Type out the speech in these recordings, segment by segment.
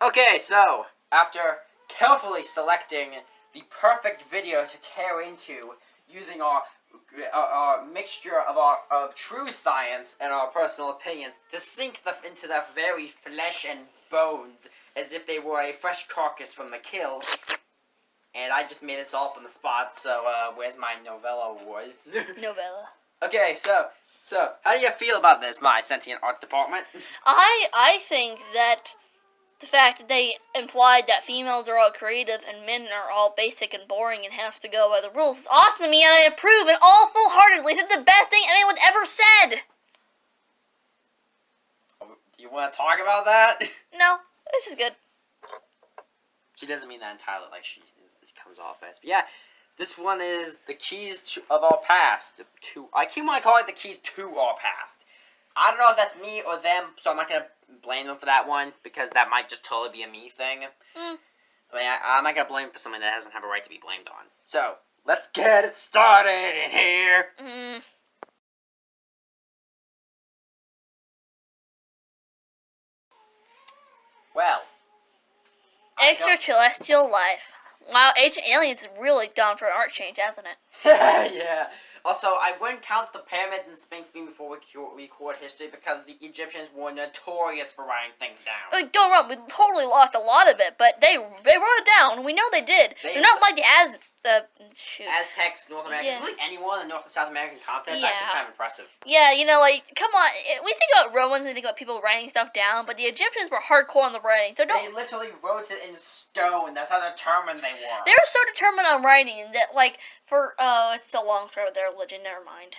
Okay, so after carefully selecting the perfect video to tear into, using our mixture of true science and our personal opinions to sink into the very flesh and bones as if they were a fresh carcass from the kill. And I just made this all up on the spot, so where's my novella award? Novella. Okay, so how do you feel about this, my sentient art department? I think that the fact that they implied that females are all creative and men are all basic and boring and have to go by the rules is awesome to me, and I approve and all full-heartedly. It's the best thing anyone's ever said. You want to talk about that? No, this is good. She doesn't mean that entirely like she comes off as. But yeah, this one is the keys of our past. I keep want to call it the keys to our past. I don't know if that's me or them, so I'm not going to blame them for that one, because that might just totally be a me thing. I mean, I'm not going to blame them for something that doesn't have a right to be blamed on. So, let's get it started in here. Well. Extraterrestrial life. Wow, Ancient Aliens is really done for an art change, hasn't it? Yeah. Also, I wouldn't count the pyramid and Sphinx being before we record history, because the Egyptians were notorious for writing things down. Like, don't wrong, we totally lost a lot of it, but they wrote it down. We know they did. They're not like the Aztecs, North America, really anyone in the North and South American continent. That's actually kind of impressive. Yeah, you know, like, come on. We think about Romans and think about people writing stuff down, but the Egyptians were hardcore on the writing, so don't... They literally wrote it in stone. That's how determined they were. They were so determined on writing that, like, it's a long story with their religion, never mind.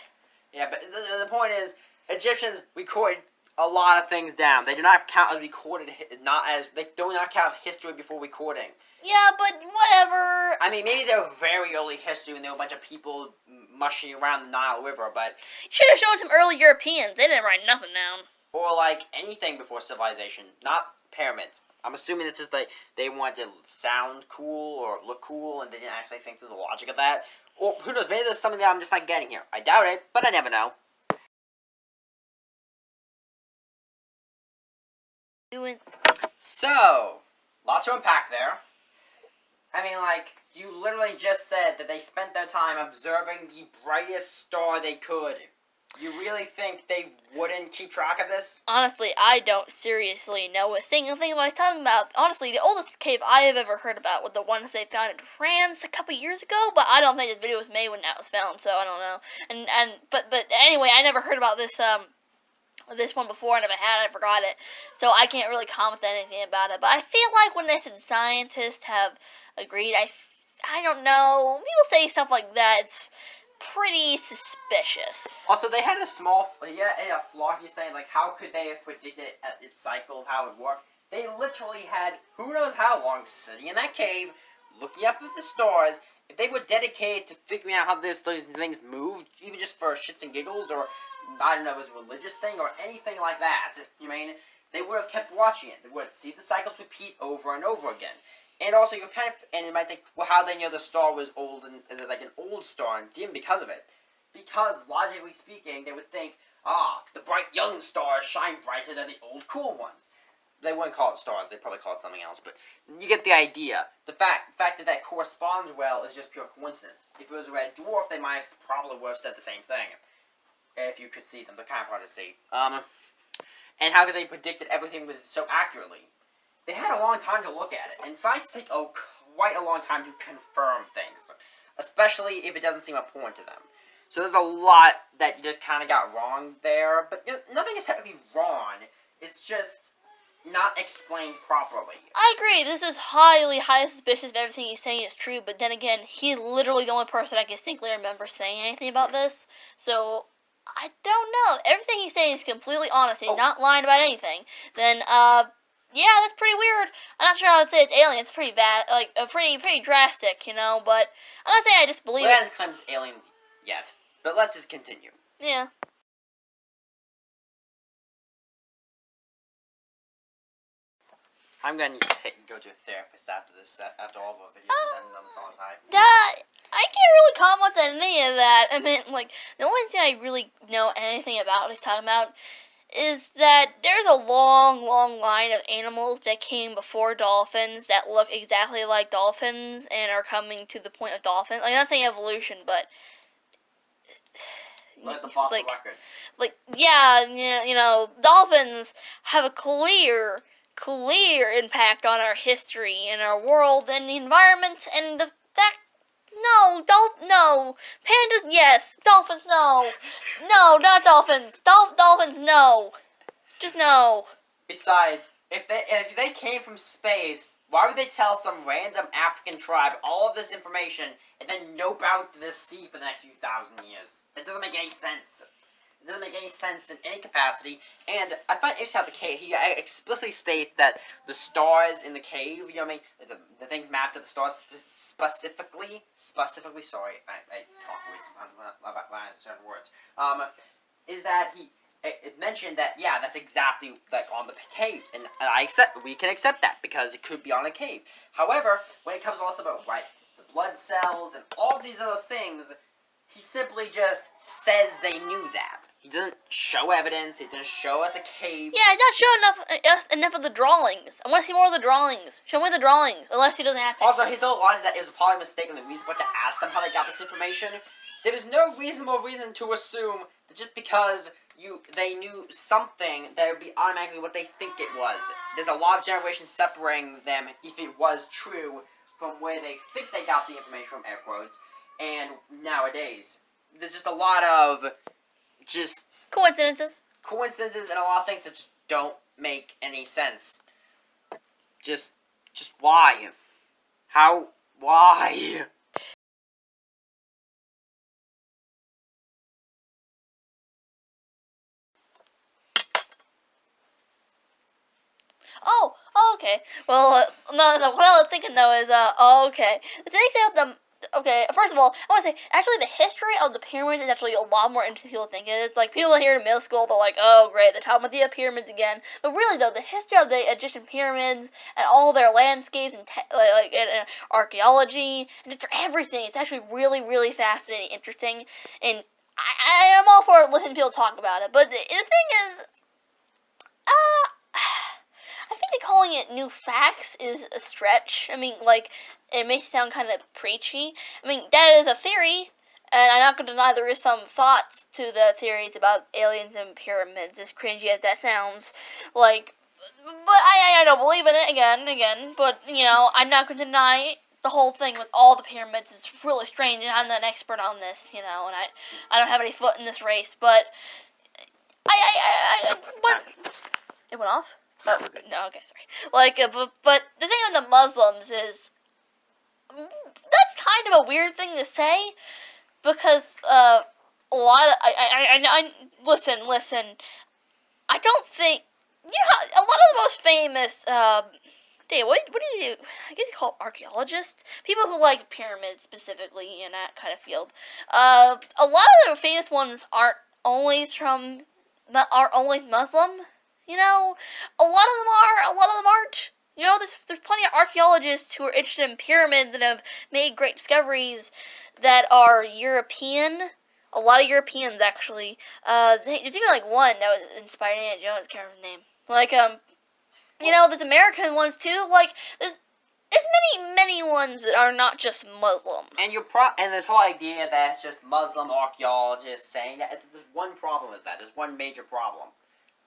Yeah, but the point is, Egyptians recorded a lot of things down. They do not count as recorded, they do not count history before recording. Yeah, but whatever. I mean, maybe they're very early history when there were a bunch of people mushing around the Nile River, but... You should have shown some early Europeans. They didn't write nothing down. Or, like, anything before civilization. Not pyramids. I'm assuming it's just, like, they wanted to sound cool or look cool, and they didn't actually think through the logic of that. Or, who knows, maybe there's something that I'm just not getting here. I doubt it, but I never know. So, lots to unpack there. I mean, like, you literally just said that they spent their time observing the brightest star they could. You really think they wouldn't keep track of this? Honestly, I don't seriously know a single thing I was talking about. Honestly, the oldest cave I have ever heard about was the ones they found in France a couple years ago, but I don't think this video was made when that was found, so I don't know. But anyway, I never heard about this one before, and if I had, I forgot it. So I can't really comment on anything about it. But I feel like when they said scientists have agreed, I don't know. People say stuff like that. It's pretty suspicious. Also, they had a small flaw here saying, like, how could they have predicted its cycle of how it would work? They literally had who knows how long sitting in that cave, looking up at the stars. If they were dedicated to figuring out how those things move, even just for shits and giggles, or I don't know, it was a religious thing or anything like that, you mean, they would have kept watching it. They would see the cycles repeat over and over again. And also, you might think, well, how they know the star was old and like an old star and dim because of it. Because, logically speaking, they would think, the bright young stars shine brighter than the old cool ones. They wouldn't call it stars, they'd probably call it something else, but you get the idea. The fact that corresponds well is just pure coincidence. If it was a red dwarf, they probably would have said the same thing. If you could see them, they're kind of hard to see. And how could they predicted everything so accurately? They had a long time to look at it, and scientists take quite a long time to confirm things, especially if it doesn't seem important to them. So there's a lot that you just kind of got wrong there, but nothing is technically wrong. It's just not explained properly. I agree. This is highly suspicious if everything he's saying is true, but then again, he's literally the only person I can distinctly remember saying anything about this, so I don't know. Everything he's saying is completely honest. He's not lying about anything. Then, yeah, that's pretty weird. I'm not sure how to say it's aliens. It's pretty bad, like, pretty drastic, you know, but I'm not saying I disbelieve it. We haven't claimed it's aliens yet, but let's just continue. Yeah. I'm going to go to a therapist after all of our videos are done on the song time. I can't really comment on any of that. I mean, like, the only thing I really know anything about he's talking about is that there's a long, long line of animals that came before dolphins that look exactly like dolphins and are coming to the point of dolphins. Like, not saying evolution, but Like the fossil like, record. like yeah, dolphins have a clear impact on our history and our world and the environment and the fact. No, pandas, yes, dolphins, no, not dolphins, dolphins, no, just no. Besides, if they came from space, why would they tell some random African tribe all of this information and then nope out to the sea for the next few thousand years? That doesn't make any sense. It doesn't make any sense in any capacity. And I find it interesting how the cave, he explicitly states that the stars in the cave, you know what I mean? The things mapped to the stars specifically, sorry, I talk weird sometimes when I certain words, is that it mentioned that, yeah, that's exactly like on the cave, and we can accept that because it could be on a cave. However, when it comes also about the blood cells and all these other things, he simply just says they knew that. He doesn't show evidence. He doesn't show us a cave. Yeah, not show enough of the drawings. I want to see more of the drawings. Show me the drawings, unless he doesn't have to. Also, his whole logic that it was probably mistaken the reason, but to ask them how they got this information, there was no reasonable reason to assume that just because they knew something, that it would be automatically what they think it was. There's a lot of generations separating them, if it was true, from where they think they got the information from, air quotes, and nowadays. There's just a lot of just coincidences and a lot of things that just don't make any sense. Just why? How? Why? Oh, okay. Well, no. What I was thinking though is, okay. The thing about them. Okay, first of all, I want to say, actually, the history of the pyramids is actually a lot more interesting than people think it is. Like, people here in middle school, they're like, oh, great, they're talking about the pyramids again. But really, though, the history of the Egyptian pyramids and all their landscapes and, and archaeology and just everything, it's actually really, really fascinating, interesting. And I am all for listening to people talk about it. But the thing is, I think that calling it new facts is a stretch. I mean, like, it makes it sound kind of preachy. I mean, that is a theory, and I'm not going to deny there is some thoughts to the theories about aliens and pyramids, as cringy as that sounds. Like, but I don't believe in it, again, but, I'm not going to deny the whole thing with all the pyramids is really strange, and I'm not an expert on this, and I don't have any foot in this race, but what? It went off? Oh, no, okay, sorry. Like, but the thing with the Muslims is, that's kind of a weird thing to say, because, a lot of, listen, I don't think, a lot of the most famous, what do you, I guess you call it archaeologists? People who like pyramids, specifically, in that kind of field. A lot of the famous ones aren't always Muslim. A lot of them are, a lot of them aren't. There's plenty of archaeologists who are interested in pyramids and have made great discoveries that are European. A lot of Europeans, actually. There's even, like, one that was inspired Indiana Jones, can't remember the name. Like, there's American ones, too. Like, there's many ones that are not just Muslim. And and this whole idea that it's just Muslim archaeologists saying that, there's one problem with that. There's one major problem.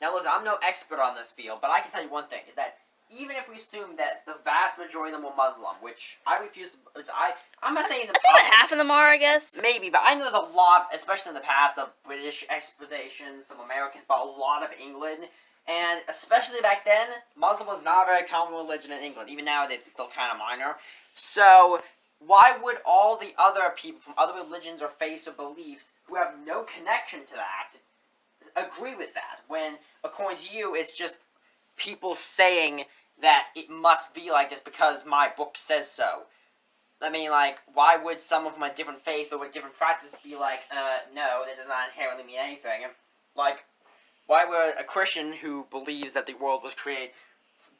Now listen, I'm no expert on this field, but I can tell you one thing, is that even if we assume that the vast majority of them were Muslim, which I refuse to, I'm not saying it's impossible. I think about half of them are, I guess. Maybe, but I know there's a lot, especially in the past, of British expeditions, some Americans, but a lot of England, and especially back then, Muslim was not a very common religion in England. Even nowadays, it's still kind of minor. So, why would all the other people from other religions or faiths or beliefs who have no connection to that agree with that, when, according to you, it's just people saying that it must be like this because my book says so? I mean, like, why would someone from a different faith or a different practice be like, no, that does not inherently mean anything? Like, why would a Christian who believes that the world was created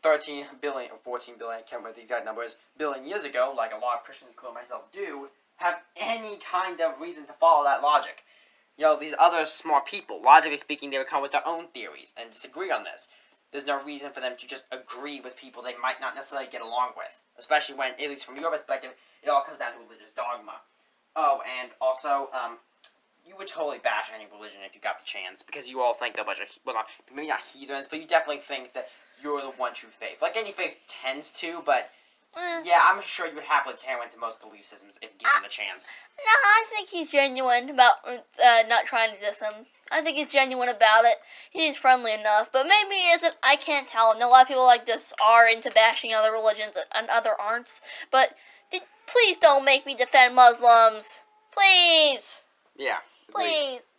13 billion, or 14 billion, I can't remember the exact numbers, billion years ago, like a lot of Christians, including myself, do, have any kind of reason to follow that logic? these other smart people, logically speaking, they would come with their own theories and disagree on this. There's no reason for them to just agree with people they might not necessarily get along with, especially when, at least from your perspective, it all comes down to religious dogma. Oh, and also, you would totally bash any religion if you got the chance, because you all think they're a bunch of, well, maybe not heathens, but you definitely think that you're the one true faith. Like any faith tends to, but yeah, I'm sure you would happily tear into most belief systems if given the chance. No, I think he's genuine about not trying to diss him. I think he's genuine about it. He's friendly enough, but maybe he isn't. I can't tell. And a lot of people like this are into bashing other religions and other aren't. But please don't make me defend Muslims. Please. Yeah. Please.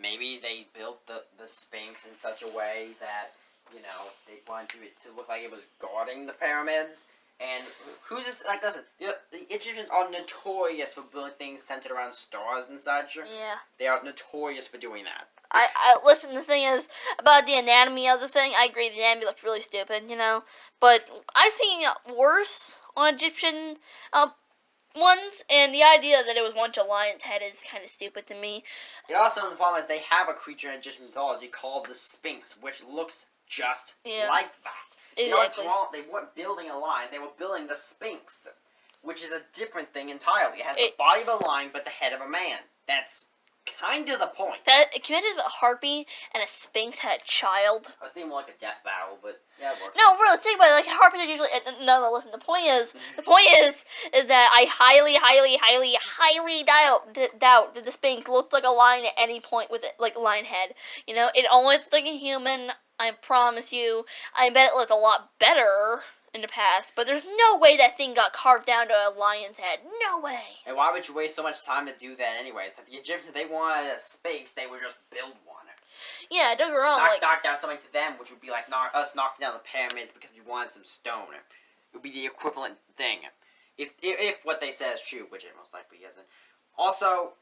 Maybe they built the Sphinx in such a way that, they wanted it to look like it was guarding the pyramids. And who's this, like, listen, the Egyptians are notorious for building things centered around stars and such. Yeah. They are notorious for doing that. Listen, the thing is, about the anatomy of the thing, I agree, the anatomy looked really stupid, but I've seen worse on Egyptian, ones, and the idea that it was one to lion's head is kind of stupid to me. It also, the problem is, they have a creature in Egyptian mythology called the Sphinx, which looks just like that. Exactly. They weren't building a lion, they were building the Sphinx, which is a different thing entirely. It has the body of a lion, but the head of a man. That's kind of the point. Can you imagine if a harpy and a Sphinx had a child? I was thinking more like a death battle, but yeah, it works. No, really, think about it. Like, harpies are usually... No, listen, the point is that I highly, highly, highly, highly doubt that the Sphinx looked like a lion at any point with it, like a lion head. It always looked like a human. I promise you. I bet it looked a lot better in the past, but there's no way that thing got carved down to a lion's head. No way. And why would you waste so much time to do that anyways? Like, the Egyptians, if they wanted a Sphinx, they would just build one. Yeah, don't get me wrong. Knock down something to them, which would be like us knocking down the pyramids because we wanted some stone. It would be the equivalent thing. If what they say is true, which it most likely isn't. Also,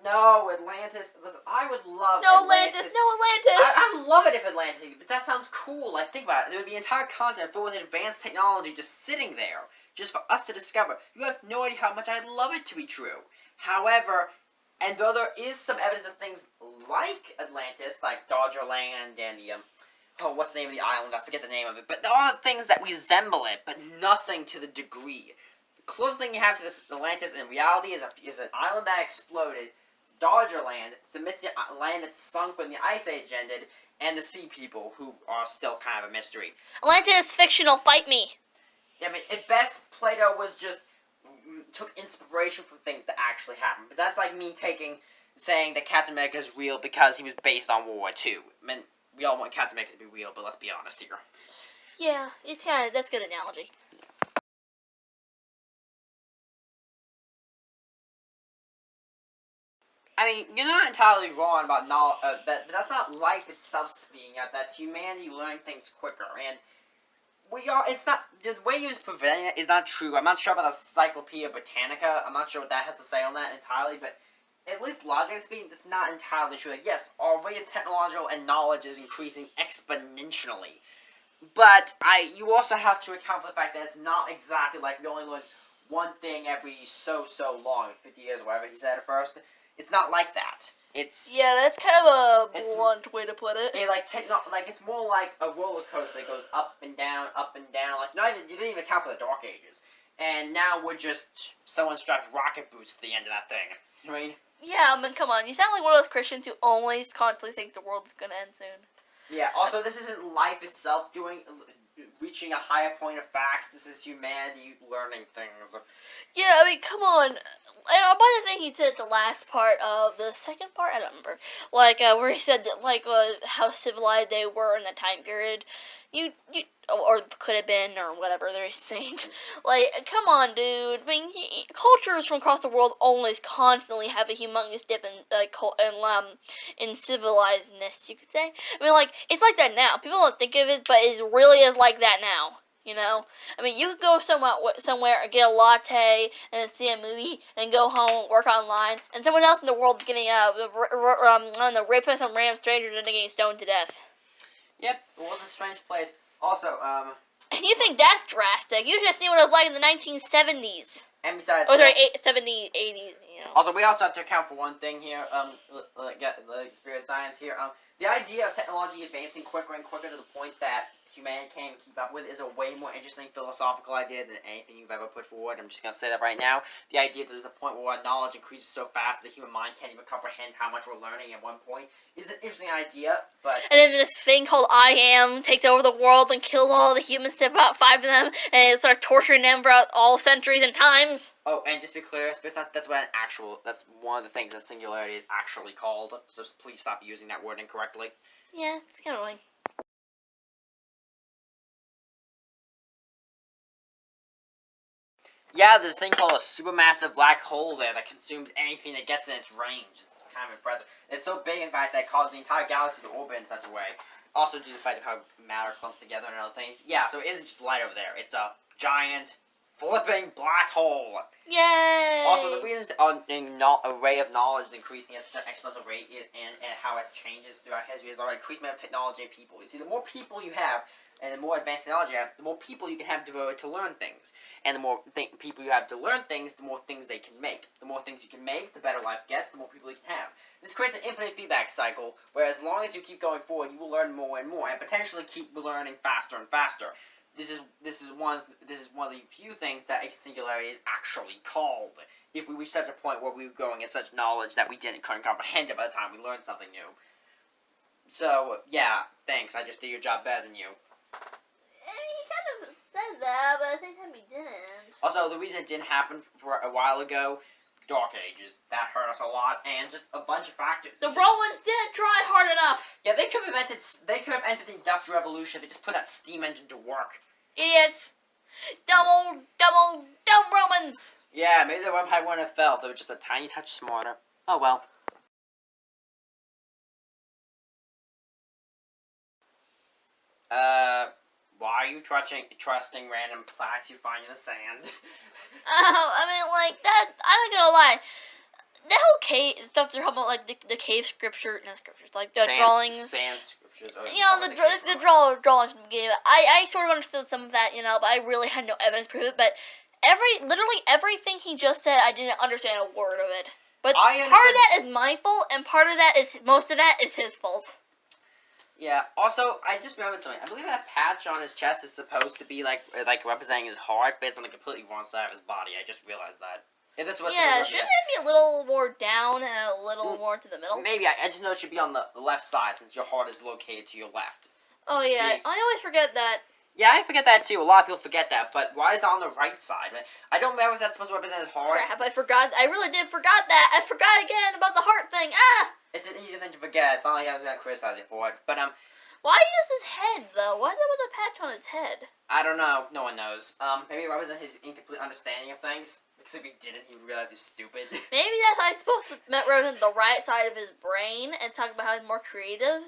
no, Atlantis. Listen, I would love Atlantis. No Atlantis. I would love it if Atlantis, but that sounds cool. Like, think about it. There would be an entire continent filled with advanced technology just sitting there, just for us to discover. You have no idea how much I'd love it to be true. However, and though there is some evidence of things like Atlantis, like Dodgerland and the, what's the name of the island? I forget the name of it. But there are things that resemble it, but nothing to the degree. The closest thing you have to this Atlantis in reality is an island that exploded, Dodgerland, some mythic land that sunk when the Ice Age ended, and the Sea People, who are still kind of a mystery. Atlantis is fictional. Fight me. Yeah, I mean, at best, Plato took inspiration from things that actually happened. But that's like me saying that Captain America is real because he was based on World War II. I mean, we all want Captain America to be real, but let's be honest here. Yeah, that's a good analogy. I mean, you're not entirely wrong about but that's not life itself speeding up. That's humanity learning things quicker. And it's not, the way he was preventing it is not true. I'm not sure about the Encyclopedia Britannica. I'm not sure what that has to say on that entirely, but at least logically speaking, it's not entirely true. Like, yes, our rate of technological and knowledge is increasing exponentially. But you also have to account for the fact that it's not exactly like we only learn one thing every so long, 50 years or whatever he said at first. It's not like that. Yeah, that's kind of a blunt way to put it. It's more like a roller coaster that goes up and down, Like, you didn't even account for the Dark Ages. And now we're just, someone strapped rocket boots to the end of that thing. You know what I mean? Yeah, I mean, come on. You sound like one of those Christians who always constantly think the world's gonna end soon. Yeah, also, this isn't life itself reaching a higher point of facts. This is humanity learning things. Yeah, I mean, come on. And by the thing he did at the last part of the second part, I don't remember. Like, where he said that, how civilized they were in that time period. Or could have been, or whatever they're saying. Like, come on, dude. I mean, cultures from across the world always constantly have a humongous dip in civilizedness, you could say. I mean, like, it's like that now. People don't think of it, but it really is like that now. I mean, you could go somewhere and get a latte and then see a movie and go home, work online, and someone else in the world is getting raped by some random stranger and getting stoned to death. Yep, the world's a strange place. Also, You think that's drastic? You should have seen what it was like in the 1970s. And besides, Oh, sorry, 70s, 80s. You know. also we also have to account for one thing here. Get the spirit science here. The idea of technology advancing quicker and quicker to the point that humanity can't even keep up with is a way more interesting philosophical idea than anything you've ever put forward. I'm just gonna say that right now. The idea that there's a point where our knowledge increases so fast that the human mind can't even comprehend how much we're learning at one point is an interesting idea, but... And then this thing called I Am takes over the world and kills all the humans, to about 5 of them, and it starts torturing them throughout all centuries and times. Oh, and just to be clear, that's what that's one of the things that singularity is actually called, so please stop using that word incorrectly. Yeah, it's kind of annoying. Yeah, there's a thing called a supermassive black hole there that consumes anything that gets in its range. It's kind of impressive. It's so big, in fact, that it causes the entire galaxy to orbit in such a way. Also, due to the fact of how matter clumps together and other things. Yeah, so it isn't just light over there. It's a giant, flipping black hole. Yay! Also, the reason an array of knowledge is increasing at such an exponential rate and how it changes throughout history is our increased amount of technology and people. You see, the more people you have, and the more advanced technology you have, the more people you can have devoted to learn things. And the more people you have to learn things, the more things they can make. The more things you can make, the better life gets, the more people you can have. This creates an infinite feedback cycle, where as long as you keep going forward, you will learn more and more, and potentially keep learning faster and faster. This is one of the few things that a singularity is actually called. If we reach such a point where we were growing in such knowledge that we couldn't comprehend it by the time we learned something new. So, yeah, thanks, I just did your job better than you. I mean, he kind of said that, but at the same time he didn't. Also, the reason it didn't happen for a while ago, Dark Ages, that hurt us a lot, and just a bunch of factors. The Romans didn't try hard enough. Yeah, they could have entered the Industrial Revolution if they just put that steam engine to work. Idiots. Dumb Romans. Yeah, maybe the Empire wouldn't have fell. They were just a tiny touch smarter. Oh well. Why are you trusting random plaques you find in the sand? I mean, like, that, I'm not gonna lie. That whole cave stuff they're talking about, like, the cave scripture, not scriptures, like, the drawings. Sand scriptures. You know, the drawings from the game. I sort of understood some of that, you know, but I really had no evidence to prove it. But literally everything he just said, I didn't understand a word of it. But part of that is my fault, and most of that is his fault. Yeah. Also, I just remembered something. I believe that patch on his chest is supposed to be like representing his heart, but it's on the completely wrong side of his body. I just realized that. If this was shouldn't it be a little more down and a little more to the middle? Maybe. I just know it should be on the left side since your heart is located to your left. Oh yeah, I always forget that. Yeah, I forget that too. A lot of people forget that, but why is it on the right side? I don't remember if that's supposed to represent his heart. Crap, I forgot. I really did forgot that. I forgot again about the heart thing. Ah! It's an easy thing to forget. It's not like I was going to criticize you for it. But, why is his head, though? Why is there with a patch on his head? I don't know. No one knows. Maybe it represents his incomplete understanding of things. Because if he didn't, he would realize he's stupid. Maybe that's how he's supposed to represent the right side of his brain and talk about how he's more creative.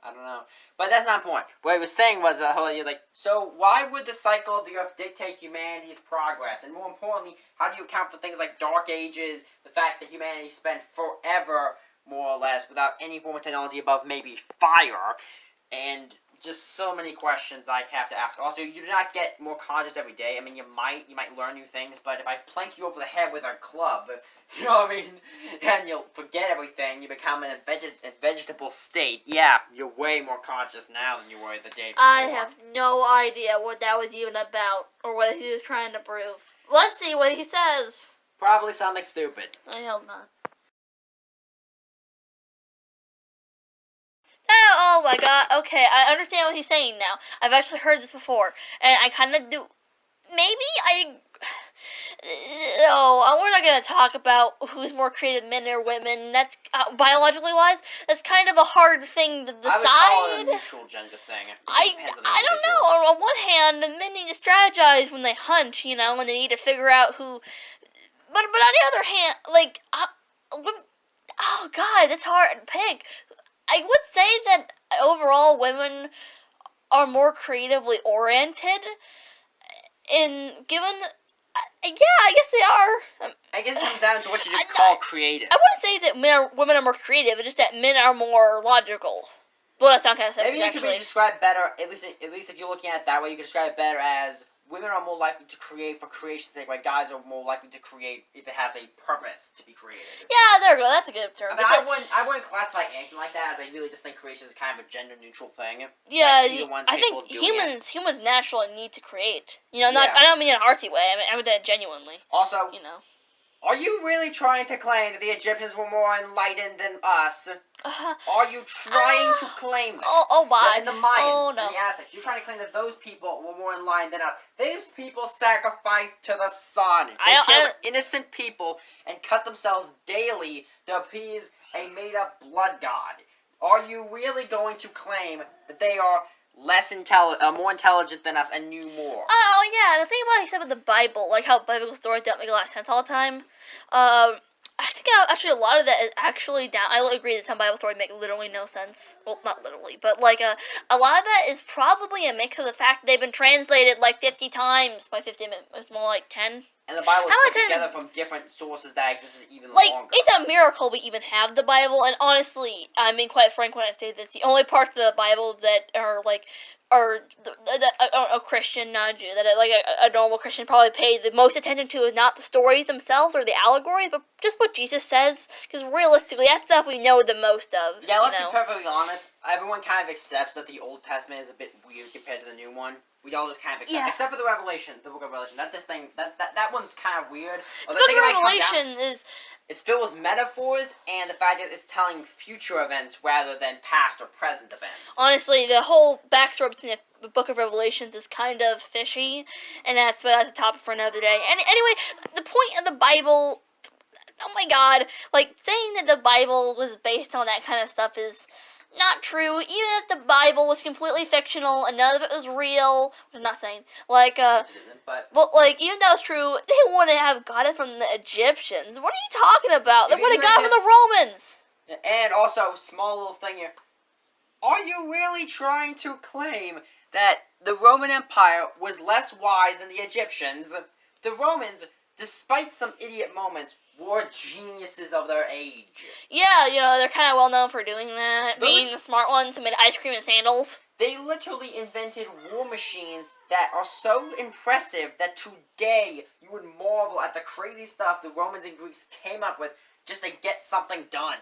I don't know. But that's not the point. What he was saying was the whole idea, like, so why would the cycle of the Earth dictate humanity's progress? And more importantly, how do you account for things like Dark Ages, the fact that humanity spent forever, more or less, without any form of technology above maybe fire, and just so many questions I have to ask. Also, you do not get more conscious every day. I mean, you might learn new things, but if I plank you over the head with a club, you know what I mean, and you'll forget everything, you become in a vegetable state. Yeah, you're way more conscious now than you were the day before. I have no idea what that was even about, or what he was trying to prove. Let's see what he says. Probably something stupid. I hope not. Oh my god, okay, I understand what he's saying now. I've actually heard this before, and I kind of do. We're not going to talk about who's more creative, men or women. That's, biologically wise, that's kind of a hard thing to decide. I would call it a neutral gender thing. I don't know. On one hand, men need to strategize when they hunt, you know, when they need to figure out who. But on the other hand, like, oh god, that's hard to pick. I would say that overall women are more creatively oriented, and given, yeah, I guess they are. I guess it comes down to what you just call creative. I wouldn't say that women are more creative, it's just that men are more logical. Well, that's not kind of sense, Maybe it could be actually. described better. At least if you are looking at it that way, you could describe it better as women are more likely to create for creation's sake, while guys are more likely to create if it has a purpose to be created. Yeah, there we go. That's a good term. I mean, I wouldn't classify anything like that, as I really just think creation is kind of a gender neutral thing. Yeah, like, either one's I capable think of doing it. humans naturally need to create. You know, not Yeah. I don't mean in an artsy way. I mean that genuinely. Also, You know. are you really trying to claim that the Egyptians were more enlightened than us? Uh, Are you trying to claim that? oh, why? And the Mayans Oh, no. and the Aztecs, you're trying to claim that those people were more enlightened than us. These people sacrificed to the sun. They killed innocent people and cut themselves daily to appease a made-up blood god. Are you really going to claim that they are more intelligent than us and knew more? Oh, yeah, the thing about what he said with the Bible, like how biblical stories don't make a lot of sense all the time, I think actually a lot of that is actually down. I agree that some Bible stories make literally no sense. Well, not literally, but like a lot of that is probably a mix of the fact that they've been translated like 50 times. By 50, it's more like 10. And the Bible was How put much together from different sources that existed even Like, longer. it's a miracle we even have the Bible, and honestly, I'm being quite frank when I say this, the only parts of the Bible that are, like, a Christian, not a Jew, that like a normal Christian probably pay the most attention to is not the stories themselves or the allegories, but just what Jesus says, because realistically, that's stuff we know the most of. Yeah, let's you know? be perfectly honest. Everyone kind of accepts that the Old Testament is a bit weird compared to the new one. We all just kind of accept, Yeah. except for the Revelation, the Book of Revelation. That one's kind of weird. The Book of Revelation is... It's filled with metaphors and the fact that it's telling future events rather than past or present events. Honestly, the whole backstory between the Book of Revelations is kind of fishy, and that's a topic for another day. And anyway, the point of the Bible... Oh my god, like, saying that the Bible was based on that kind of stuff is not true. Even if the Bible was completely fictional and none of it was real, which I'm not saying, like, but like, even if that was true, they wouldn't have got it from the Egyptians. What are you talking about? They would have got it from the Romans. And also, small little thing here. Are you really trying to claim that the Roman Empire was less wise than the Egyptians? The Romans, despite some idiot moments, were geniuses of their age. Yeah, you know, they're kind of well known for doing that. Being the smart ones who made ice cream and sandals. They literally invented war machines that are so impressive that today you would marvel at the crazy stuff the Romans and Greeks came up with just to get something done.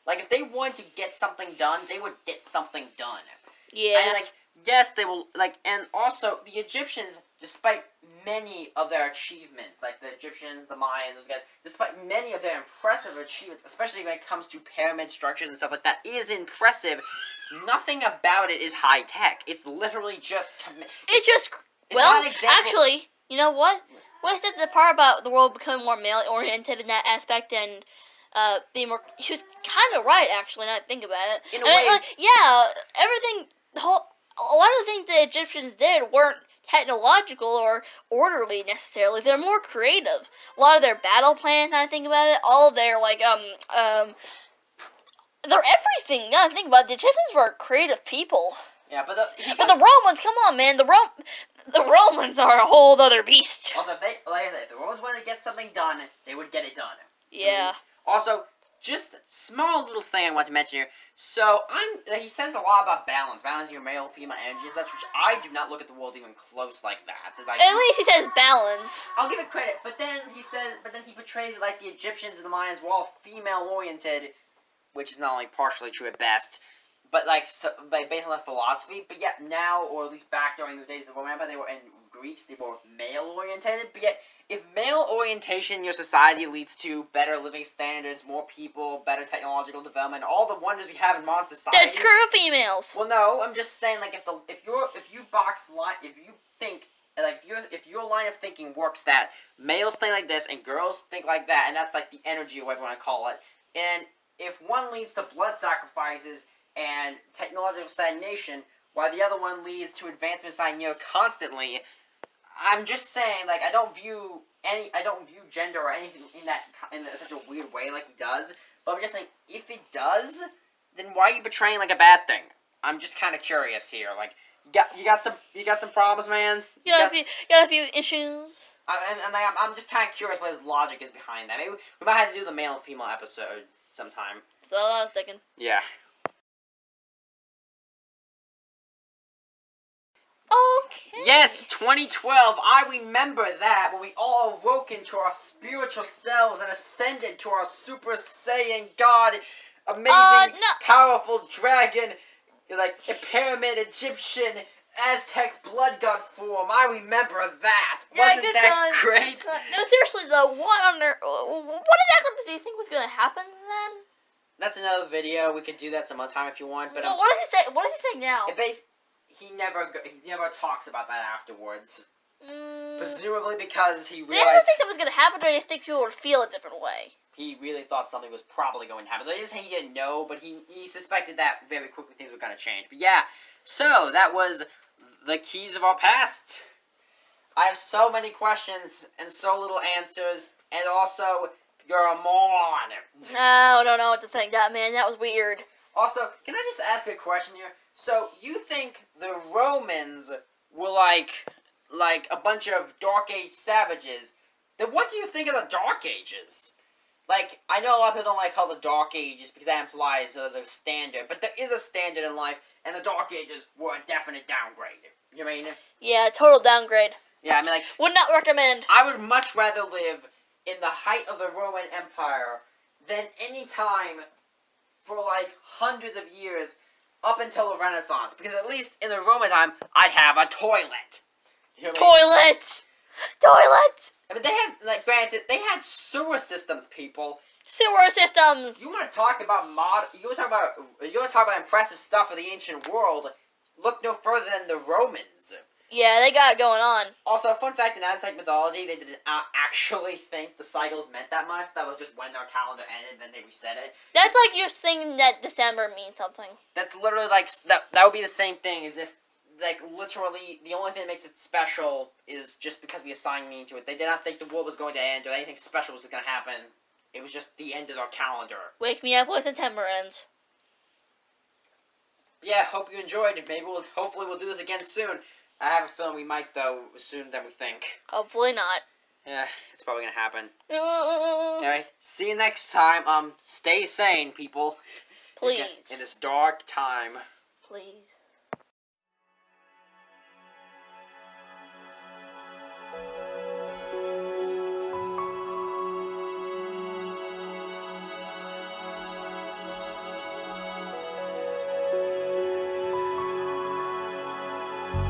Like, if they wanted to get something done, they would get something done. Yeah. And, like, yes, they will, like, and also, the Egyptians, despite many of their achievements, like the Egyptians, the Mayans, those guys, despite many of their impressive achievements, especially when it comes to pyramid structures and stuff like that, is impressive. Nothing about it is high-tech. It's literally just... Well, actually, you know what? What is the part about the world becoming more male-oriented in that aspect and being more... He was kind of right, actually, now that I think about it. In a way... yeah, everything... a lot of the things the Egyptians did weren't technological or orderly necessarily. They're more creative. A lot of their battle plans, now that I think about it, all of their, like, they're everything. Now that I think about it, the Egyptians were creative people. Yeah, but the Romans, come on, man. The Romans are a whole other beast. Also, like I said, if the Romans wanted to get something done, they would get it done. Yeah. Also, just small little thing I want to mention here. So, he says a lot about balance. Balancing your male, female energy and such, which I do not look at the world even close like that. At least he says balance. I'll give it credit, but then he portrays it like the Egyptians and the Mayans were all female-oriented, which is not only partially true at best, but based on that philosophy. But yet now, or at least back during the days of the Roman Empire, Greeks, they were male-oriented, but yet, if male orientation in your society leads to better living standards, more people, better technological development, all the wonders we have in modern society... Then screw females! Well, no, I'm just saying, like, if your line of thinking works that males think like this and girls think like that, and that's, like, the energy, or whatever you want to call it, and if one leads to blood sacrifices and technological stagnation, while the other one leads to advancements constantly... I'm just saying, like, I don't view gender or anything in such a weird way like he does. But I'm just saying, if it does, then why are you portraying like a bad thing? I'm just kind of curious here. Like, you got some problems, man. You got a few issues. I'm just kind of curious what his logic is behind that. Maybe we might have to do the male and female episode sometime. That's what I was thinking. Yeah. Okay. Yes, 2012. I remember that when we all awoke into our spiritual selves and ascended to our Super Saiyan God, amazing, No. powerful dragon, like a pyramid Egyptian Aztec blood god form. I remember that. Yeah, Wasn't good that time. great? No, seriously though, what on earth? What exactly did you think was gonna happen then? That's another video. We could do that some other time if you want. But Well, what did he say? What did he say now? he never talks about that afterwards. Mm, Presumably because he did he ever realized think that was gonna happen, or did he think people would feel a different way? he really thought something was probably going to happen. He didn't say he didn't know, but he suspected that very quickly things were going to change. But yeah, so that was the keys of our past. I have so many questions and so little answers, and also you're a moron. I don't know what to think. That man, that was weird. Also, can I just ask a question here? So you think the Romans were like a bunch of Dark Age savages? Then what do you think of the Dark Ages? Like, I know a lot of people don't like call the Dark Ages because that implies there's a standard, but there is a standard in life, and the Dark Ages were a definite downgrade. You know what I mean? Yeah, total downgrade. Yeah, I mean, like, Would not recommend. I would much rather live in the height of the Roman Empire than any time for, like, hundreds of years up until the Renaissance. Because at least in the Roman time, I'd have a toilet. You know what I mean? Toilet! Toilet! I mean, they had, like, granted, they had sewer systems, people. Sewer systems! You want to talk about you want to talk about impressive stuff of the ancient world? Look no further than the Romans. Yeah, they got it going on. Also, fun fact in Aztec mythology, they didn't actually think the cycles meant that much. That was just when their calendar ended, then they reset it. That's like you're saying that December means something. That's literally like that would be the same thing as if, like, literally the only thing that makes it special is just because we assign meaning to it. They did not think the world was going to end or anything special was going to happen. It was just the end of their calendar. Wake me up when September ends. Yeah, hope you enjoyed. Hopefully we'll do this again soon. I have a feeling we might, though, sooner than we think. Hopefully not. Yeah, it's probably gonna happen. Anyway, see you next time. Stay sane, people. Please. In this dark time. Please.